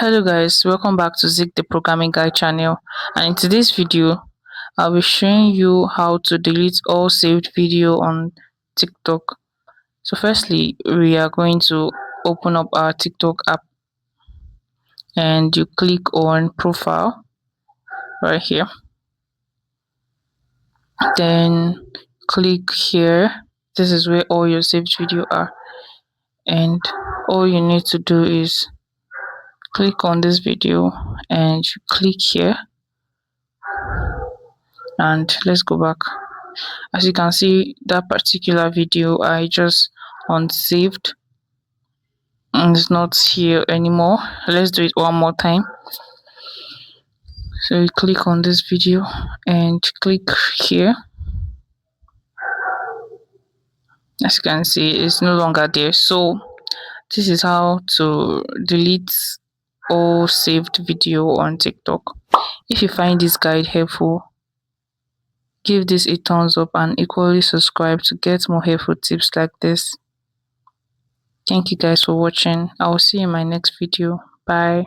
Hello guys, welcome back to Zik the Programming Guy channel, and in today's video I'll be showing you how to delete all saved video on TikTok. So firstly, we are going to open up our TikTok app and you click on profile right here, then click here. This is where all your saved video are, and all you need to do is click on this video and you click here, and let's go back. As you can see, that particular video I just unsaved and it's not here anymore. Let's do it one more time. So you click on this video and click here. As you can see, it's no longer there. So this is how to delete all saved video on TikTok. If you find this guide helpful, give this a thumbs up and equally subscribe to get more helpful tips like this. Thank you guys for watching. I will see you in my next video. Bye.